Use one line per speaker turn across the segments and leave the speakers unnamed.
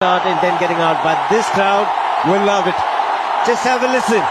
Out and then getting out, but this crowd will love it. Just have a listen.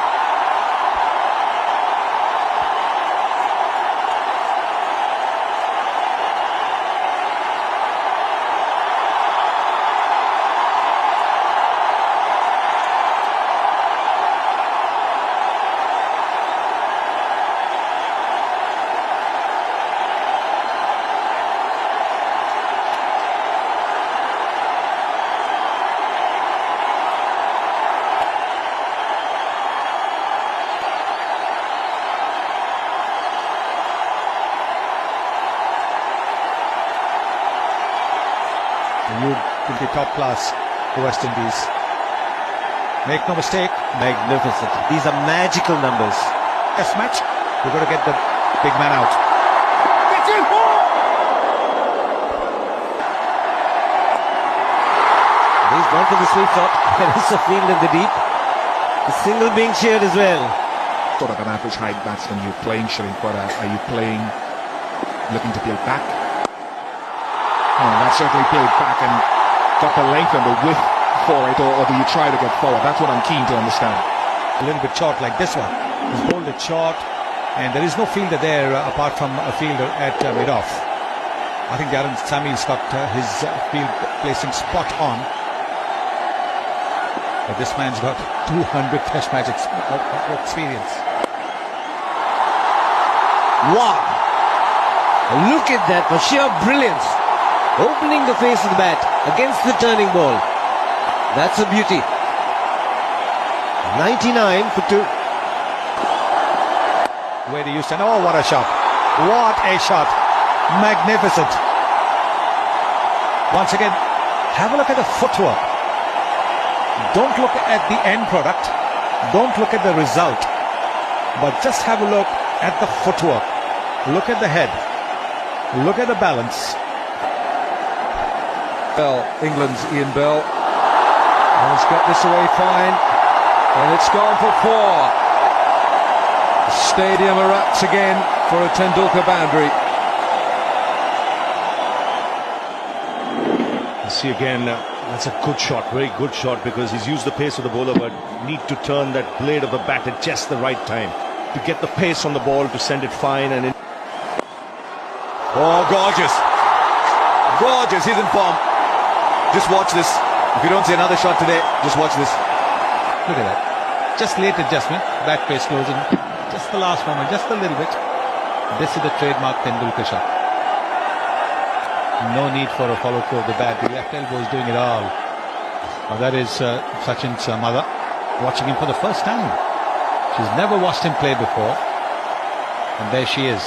You will be top class, the West Indies. Make no mistake.
Magnificent. These are magical numbers.
Test match. We've got to get the big man out.
He's gone for the sweet shot. There is a field in the deep. The single being cheered as well.
Sort of an average height batsman. You're playing Shrimpara. Are you playing, looking to play back? Oh, that certainly played back and got the length and the width for it, or do you try to get forward? That's what I'm keen to understand.
A little bit short like this one. He's bowled it short, and there is no fielder there apart from a fielder at mid-off. I think Darren Sammy's got his field placing spot on. But this man's got 200 test match experience.
Wow! Look at that for sheer brilliance. Opening the face of the bat against the turning ball. That's a beauty. 99 for 2.
Where do you stand? Oh, what a shot. What a shot. Magnificent. Once again, have a look at the footwork. Don't look at the end product. Don't look at the result. But just have a look at the footwork. Look at the head. Look at the balance.
England's Ian Bell has got this away fine, and it's gone for 4. The stadium erupts again for a Tendulkar boundary.
You see again, that's a good shot, very good shot, because he's used the pace of the bowler, but need to turn that blade of the bat at just the right time to get the pace on the ball to send it fine. And
Oh, gorgeous. Gorgeous, he's in form. Just watch this. If you don't see another shot today, just watch this.
Look at that. Just late adjustment. Back pace closing. Just the last moment. Just a little bit. This is the trademark Tendulkar shot. No need for a follow through of the bat. The left elbow is doing it all. That is Sachin's mother watching him for the first time. She's never watched him play before. And there she is.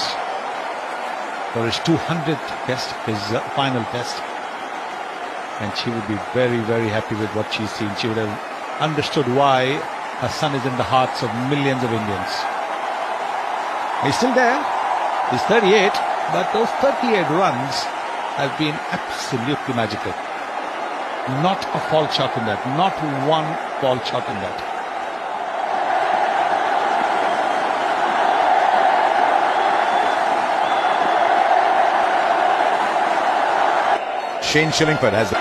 For his 200th test, his final test. And she would be very, very happy with what she's seen. She would have understood why her son is in the hearts of millions of Indians. He's still there. He's 38, but those 38 runs have been absolutely magical. Not a fault shot in that. Not one fault shot in that.
Shane Shillingford has...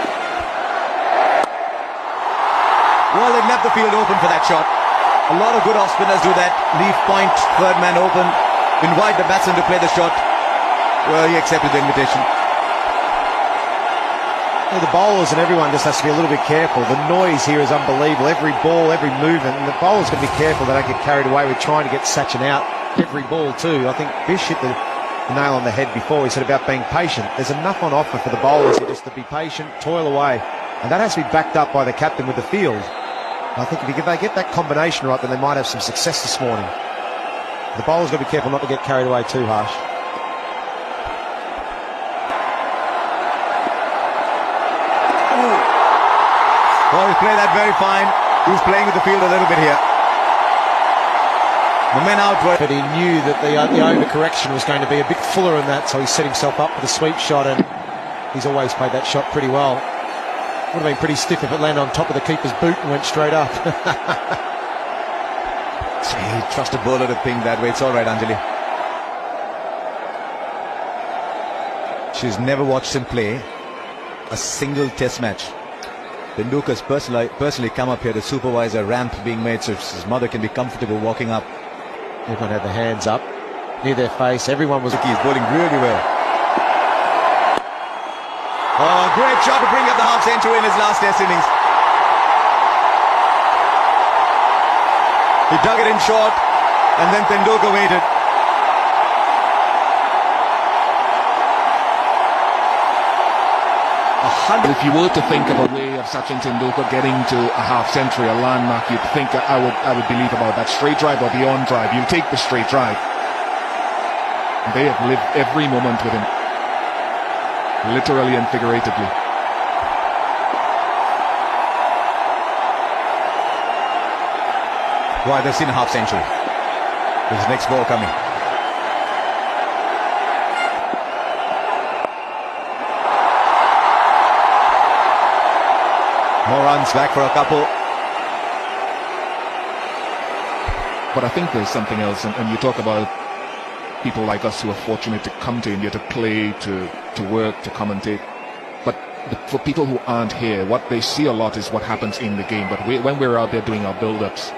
Well, they've left the field open for that shot. A lot of good off spinners do that. Leave point, third man open. Invite the batsman to play the shot. Well, he accepted the invitation.
The bowlers and everyone just has to be a little bit careful. The noise here is unbelievable. Every ball, every movement. And the bowlers got to be careful they don't get carried away with trying to get Sachin out. Every ball too. I think Bish hit the nail on the head before. He said about being patient. There's enough on offer for the bowlers here just to be patient, toil away. And that has to be backed up by the captain with the field. I think if they get that combination right, then they might have some success this morning. The bowler's got to be careful not to get carried away too harsh.
Oh, he's played that very fine. He's playing with the field a little bit here. The men out were...
But he knew that the overcorrection was going to be a bit fuller in that, so he set himself up for the sweep shot, and he's always played that shot pretty well. Would have been pretty stiff if it landed on top of the keeper's boot and went straight up.
Trust a bowler to ping that way. It's all right, Anjali. She's never watched him play a single test match.
Tendulkar's personally come up here to supervise a ramp being made so his mother can be comfortable walking up.
Everyone had their hands up near their face. Everyone was.
He's bowling really well. Oh, great shot to bring up the half century in his last test innings. He dug it in short, and then Tendulkar waited.
If you were to think of a way of Sachin Tendulkar getting to a half century, a landmark, you'd think I would believe about that straight drive or beyond drive. You take the straight drive. They have lived every moment with him, literally and figuratively.
Right, they've seen a half century. There's the next ball coming. More runs, back for a couple.
But I think there's something else, and you talk about people like us who are fortunate to come to India to play, to work, to commentate. But for people who aren't here, what they see a lot is what happens in the game. But when we're out there doing our build-ups,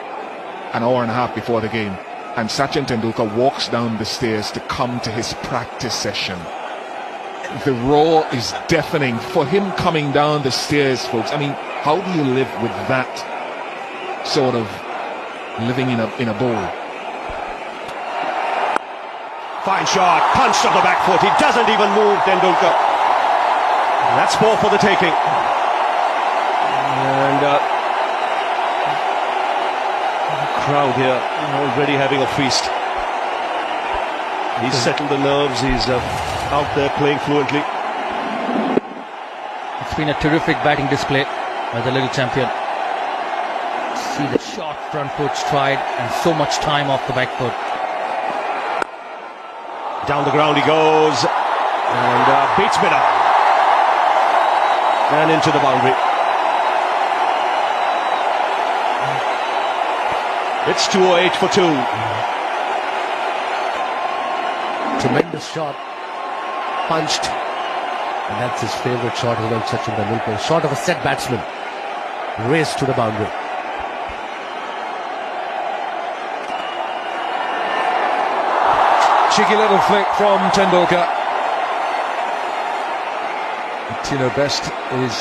an hour and a half before the game, and Sachin Tendulkar walks down the stairs to come to his practice session, the roar is deafening. For him coming down the stairs, folks, I mean, how do you live with that sort of living in a bowl?
Fine shot, punched on the back foot. He doesn't even move, Tendulkar. That's four for the taking. And the crowd here already having a feast. He's settled the nerves. He's out there playing fluently.
It's been a terrific batting display by the little champion. See the short front foot stride and so much time off the back foot.
Down the ground he goes and beats Miller and into the boundary. It's 208 for 2.
Tremendous shot, punched, and that's his favourite shot as well, Sachin Tendulkar. Shot of a set batsman, raced to the boundary.
Cheeky little flick from Tendulkar. Tino Best is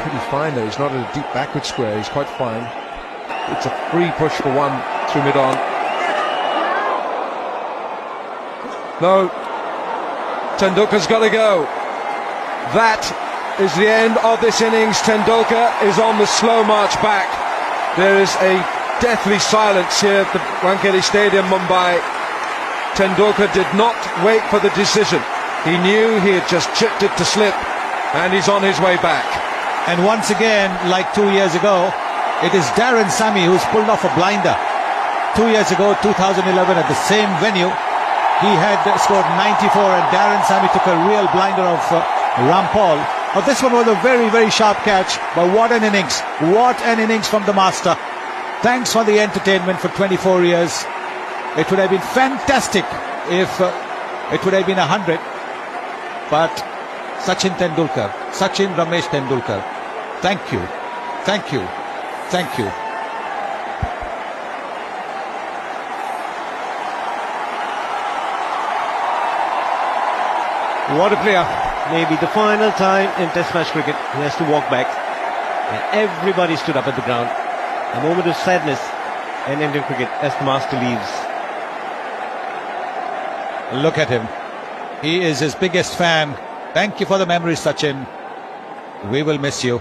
pretty fine though. He's not at a deep backward square. He's quite fine. It's a free push for one through mid-on. No, Tendulkar's got to go. That is the end of this innings. Tendulkar is on the slow march back. There is a deathly silence here at the Wankhede Stadium, Mumbai. Tendulkar did not wait for the decision. He knew he had just chipped it to slip, and he's on his way back.
And once again, like 2 years ago, it is Darren Sammy who's pulled off a blinder. 2 years ago, 2011, at the same venue, he had scored 94 and Darren Sammy took a real blinder of Rampal. But this one was a very, very sharp catch. But what an innings. What an innings from the master. Thanks for the entertainment for 24 years. It would have been fantastic if it would have been 100. But Sachin Tendulkar, Sachin Ramesh Tendulkar, thank you, thank you, thank you.
What a player. Maybe the final time in Test match cricket, he has to walk back. And everybody stood up at the ground. A moment of sadness in Indian cricket as the master leaves.
Look at him. He is his biggest fan. Thank you for the memories, Sachin. We will miss you.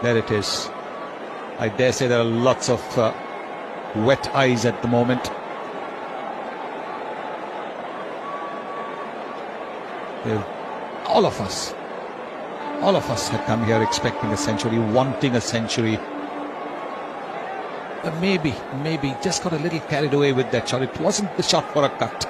There it is. I dare say there are lots of wet eyes at the moment. All of us had come here expecting a century, wanting a century. But maybe just got a little carried away with that shot. It wasn't the shot for a cut.